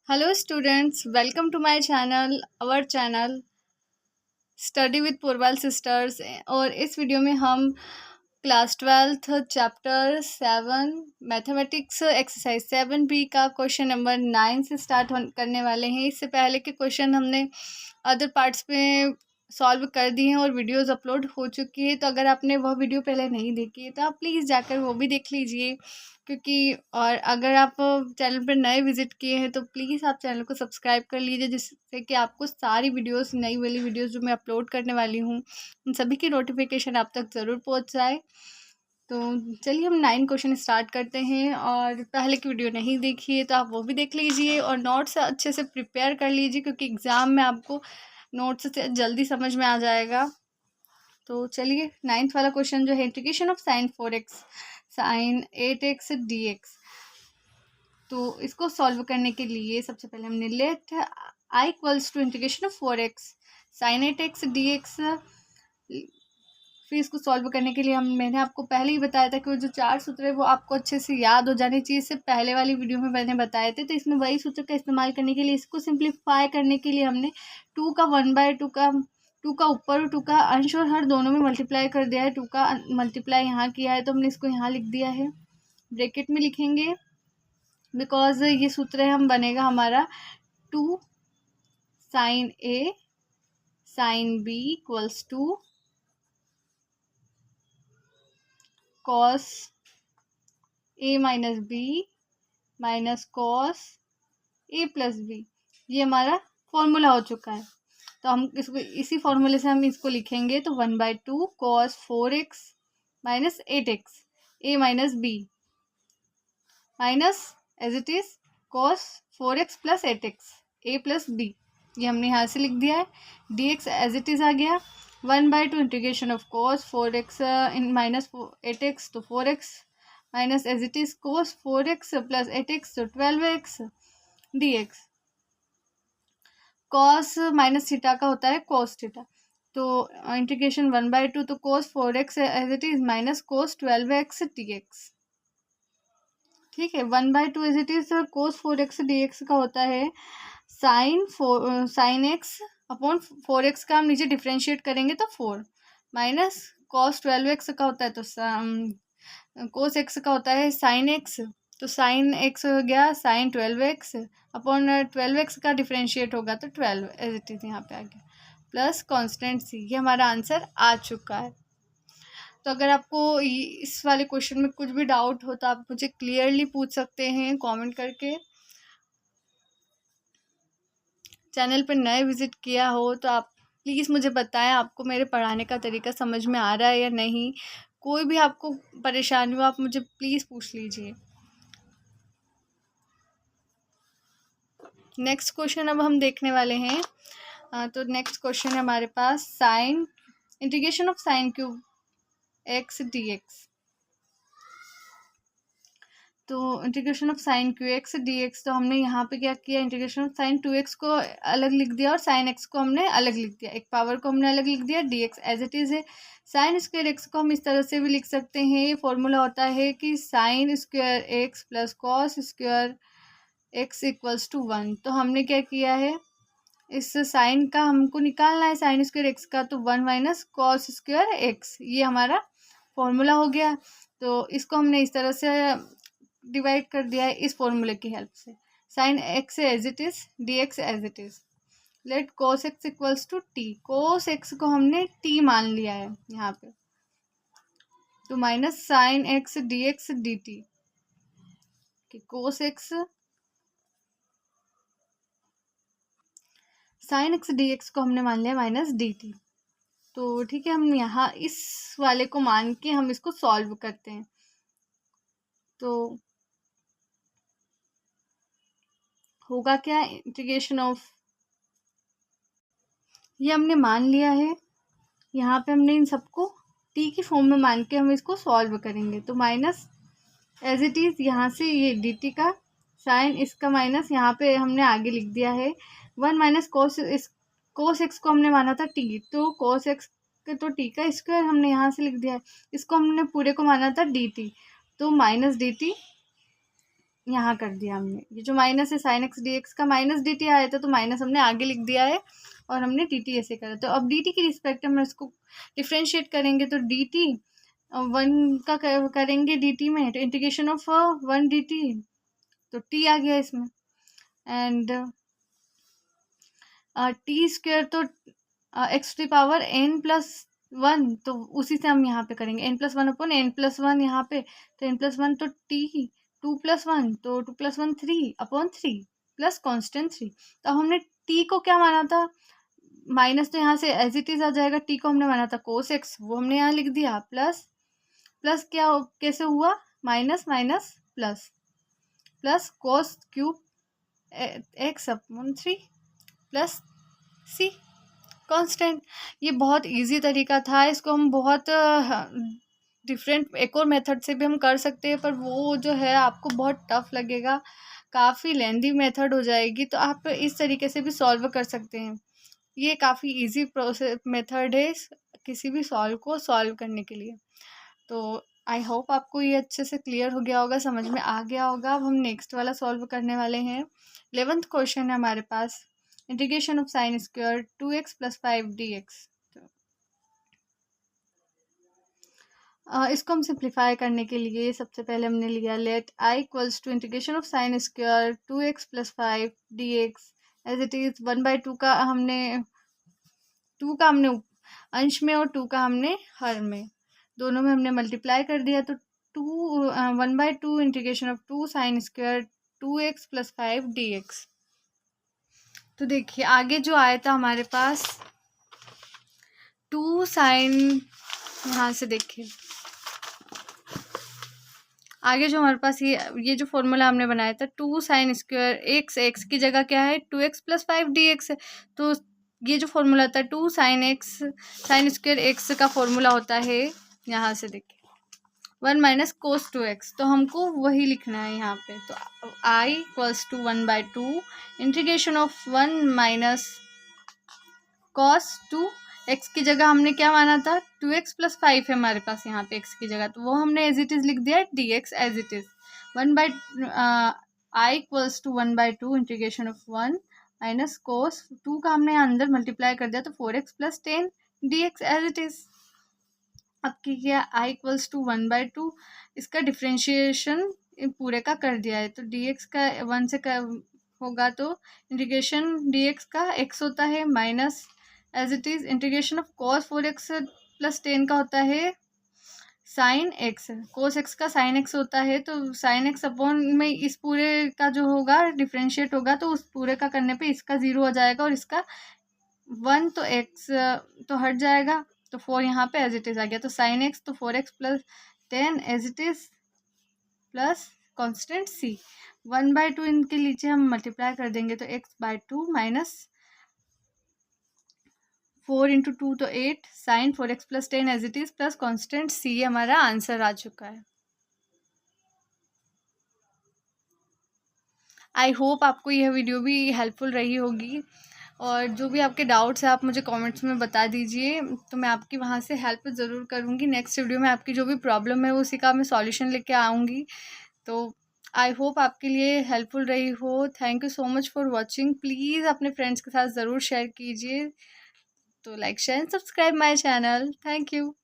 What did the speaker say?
Hello students, welcome to my channel, our channel study with Purval sisters. और इस video में हम class 12th chapter 7 mathematics exercise 7B का question number 9 से start करने वाले हैं। इससे पहले के क्वेश्चन हमने अदर पार्ट्स में सॉल्व कर दिए हैं और वीडियोस अपलोड हो चुकी है। तो अगर आपने वह वीडियो पहले नहीं देखी है तो आप प्लीज़ जाकर वो भी देख लीजिए, क्योंकि और अगर आप चैनल पर नए विजिट किए हैं तो प्लीज़ आप चैनल को सब्सक्राइब कर लीजिए, जिससे कि आपको सारी वीडियोस नई वाली वीडियोस जो मैं अपलोड करने वाली हूँ उन सभी की नोटिफिकेशन आप तक ज़रूर पहुँच जाए। तो चलिए हम 9 क्वेश्चन स्टार्ट करते हैं। और पहले की वीडियो नहीं देखी है तो आप वो भी देख लीजिए और नोट्स अच्छे से प्रिपेयर कर लीजिए, क्योंकि एग्ज़ाम में आपको नोट्स से जल्दी समझ में आ जाएगा। तो चलिए 9th वाला क्वेश्चन जो है, integration of sine 4x sine 8x dx। तो इसको सॉल्व करने के लिए सबसे पहले हमने let I equals to integration of 4x sine 8x dx। फिर इसको सॉल्व करने के लिए मैंने आपको पहले ही बताया था कि वो जो 4 सूत्र है वो आपको अच्छे से याद हो जाने चाहिए। इससे पहले वाली वीडियो में मैंने बताए थे, तो इसमें वही सूत्र का इस्तेमाल करने के लिए इसको सिंप्लीफाई करने के लिए हमने 2 का 1/2 का 2 का ऊपर और 2 का अंश और हर दोनों में मल्टीप्लाई कर दिया है। 2 का मल्टीप्लाई यहाँ किया है तो हमने इसको यहाँ लिख दिया है, ब्रैकेट में लिखेंगे बिकॉज ये सूत्र हम बनेगा हमारा 2 sine A sine B equals to cos A minus B minus cos A plus B. ये हमारा फॉर्मूला हो चुका है, तो हम इसको इसी फॉर्मूले से हम इसको लिखेंगे। तो 1/2 cos 4x minus 8x A minus B minus as it is cos 4x plus 8x A plus B. ये हमने यहाँ से लिख दिया है। dx एज इट इज आ गया 1/2 इंटीग्रेशन ऑफ कॉस 4x इन माइनस 8x तो 4x minus as it is cos 4x plus 8x तो 12x dx। Cos minus theta का होता है कॉस थीटा, तो इंटीग्रेशन 1/2 तो cos 4x as it is minus cos 12x dx। ठीक है, 1/2 as it is cos 4x dx का होता है साइन x अपॉन 4x का हम नीचे डिफ्रेंशिएट करेंगे तो 4 माइनस कॉस 12x का होता है तो कोस x का होता है साइन x, तो साइन x हो गया साइन 12x अपॉन 12x का डिफ्रेंशिएट होगा तो 12 एज इट इज यहाँ पे आ गया प्लस कॉन्स्टेंट c। ये हमारा आंसर आ चुका है। तो अगर आपको इस वाले क्वेश्चन में कुछ भी डाउट हो तो आप मुझे क्लियरली पूछ सकते हैं कमेंट करके। चैनल पर नए विजिट किया हो तो आप प्लीज़ मुझे बताएं आपको मेरे पढ़ाने का तरीका समझ में आ रहा है या नहीं। कोई भी आपको परेशानी हो आप मुझे प्लीज़ पूछ लीजिए। नेक्स्ट क्वेश्चन अब हम देखने वाले हैं। तो नेक्स्ट क्वेश्चन है हमारे पास sine integration of sine cube x dx। तो integration of sine cube x d x, तो हमने यहाँ पे क्या किया, इंटीग्रेशन ऑफ साइन 2x को अलग लिख दिया और साइन x को हमने अलग लिख दिया, एक पावर को हमने अलग लिख दिया। dx एज इट इज़ है। साइन स्क्वायर x को हम इस तरह से भी लिख सकते हैं। ये फॉर्मूला होता है कि sine square x plus cos square x equals to 1। तो हमने क्या किया है, इस साइन का हमको निकालना है साइन स्क्वायर x का, तो 1 माइनस कॉस स्क्वायर x, ये हमारा फॉर्मूला हो गया। तो इसको हमने इस तरह से डिवाइड कर दिया है इस फॉर्मूले की हेल्प से। Sine x as it is D X as it is. Let cos x equals to T, cos x को हमने t मान लिया है यहाँ पे, तो minus sine x d x d t. Cos x sine x d x को हमने मान लिया माइनस डी टी। तो ठीक है, हम यहाँ इस वाले को मान के हम इसको सॉल्व करते हैं। तो होगा क्या, इंटीग्रेशन ऑफ, ये हमने मान लिया है, यहाँ पे हमने इन सबको टी की फॉर्म में मान के हम इसको सॉल्व करेंगे। तो माइनस एज इट इज़ यहाँ से ये डी टी का साइन, इसका माइनस यहाँ पे हमने आगे लिख दिया है 1 माइनस कोस एक्स को हमने माना था टी, तो कोस एक्स तो टी का स्क्वायर हमने यहाँ से लिख दिया है। इसको हमने पूरे को माना था डी टी, तो माइनस डी टी यहाँ कर दिया हमने। ये जो माइनस है साइन एक्स डी एक्स का माइनस डी टी आया था, तो माइनस हमने आगे लिख दिया है और हमने डी टी ऐसे करा। तो अब डी टी की रिस्पेक्ट हम इसको डिफ्रेंशिएट करेंगे, तो डी टी वन का करेंगे डी टी में, तो integration of one D T, तो टी आ गया इसमें। एंड टी स्क्वेयर तो X to the power N plus one, तो उसी से हम यहाँ पे करेंगे N plus one upon N plus one यहाँ पे, तो एन प्लस वन तो टी, टू प्लस वन तो two plus one three upon three plus constant three. तो हमने टी को क्या माना था, माइनस तो यहाँ से एज इट इज आ जाएगा, टी को हमने माना था कोस एक्स, वो हमने यहाँ लिख दिया, प्लस प्लस क्या कैसे हुआ, minus minus plus plus cos cube x upon three plus c constant. ये बहुत इजी तरीका था, इसको हम बहुत डिफरेंट एक और मेथड से भी हम कर सकते हैं, पर वो जो है आपको बहुत टफ लगेगा, काफ़ी लेंदी मेथड हो जाएगी, तो आप इस तरीके से भी सॉल्व कर सकते हैं। ये काफ़ी इजी प्रोसेस मेथड है किसी भी सॉल्व को सॉल्व करने के लिए। तो आई होप आपको ये अच्छे से क्लियर हो गया होगा, समझ में आ गया होगा। अब हम नेक्स्ट वाला सॉल्व करने वाले हैं। 11th क्वेश्चन है हमारे पास, integration of sine square 2x plus 5 dx। इसको हम सिंप्लीफाई करने के लिए सबसे पहले हमने लिया let I equals to integration of sine square 2x plus 5 dx as it is 1/2 का हमने 2 का हमने अंश में और 2 का हमने हर में, दोनों में हमने मल्टीप्लाई कर दिया, तो 1/2 integration of 2 sign square 2x plus 5 dx। तो देखिए आगे जो आया था हमारे पास 2 साइन, यहाँ से देखिए आगे जो हमारे पास ये जो फॉर्मूला हमने बनाया था 2 साइन स्क्वायर एक्स की जगह क्या है 2x प्लस 5 dx है। तो ये जो फॉर्मूला था 2 साइन स्क्वायर एक्स का फॉर्मूला होता है, यहाँ से देखिए 1 माइनस कोस 2x, तो हमको वही लिखना है यहाँ पे। तो I equals to 1/2 integration of 1 minus cos 2x की जगह हमने क्या माना था 2x प्लस 5 है हमारे पास यहाँ पे x की जगह, तो वो हमने एज इट इज़ लिख दिया dx as it is 1/, I equals to 1/2 integration of 1 minus cos 2 का हमने अंदर मल्टीप्लाई कर दिया, तो 4x plus 10 dx as it is. अब क्या आई इक्वल्स टू 1/2, इसका डिफ्रेंशिएशन पूरे का कर दिया है, तो dx का 1 से होगा, तो इंटीग्रेशन dx का x होता है minus as it is integration of cos 4x plus 10 का होता है साइन एक्स, कोस एक्स का साइन एक्स होता है, तो साइन एक्स अपॉन में इस पूरे का जो होगा डिफ्रेंशिएट होगा, तो उस पूरे का करने पे इसका 0 हो जाएगा और इसका 1, तो x तो हट जाएगा, तो 4 यहाँ पे एज इट इज़ आ गया, तो साइन एक्स तो 4x plus 10 as it is plus constant c 1/2 इनके नीचे हम मल्टीप्लाई कर देंगे, तो x/2 माइनस 4 इंटू 2 तो 8 sine 4x plus 10 as it is plus constant c, हमारा आंसर आ चुका है। आई होप आपको यह वीडियो भी हेल्पफुल रही होगी, और जो भी आपके डाउट्स हैं आप मुझे कमेंट्स में बता दीजिए, तो मैं आपकी वहाँ से हेल्प ज़रूर करूँगी। नेक्स्ट वीडियो में आपकी जो भी प्रॉब्लम है उसी का मैं सॉल्यूशन लेके आऊँगी। तो आई होप आपके लिए हेल्पफुल रही हो। Thank you so much for watching. Please अपने फ्रेंड्स के साथ ज़रूर शेयर कीजिए। तो like share and subscribe my channel. Thank you.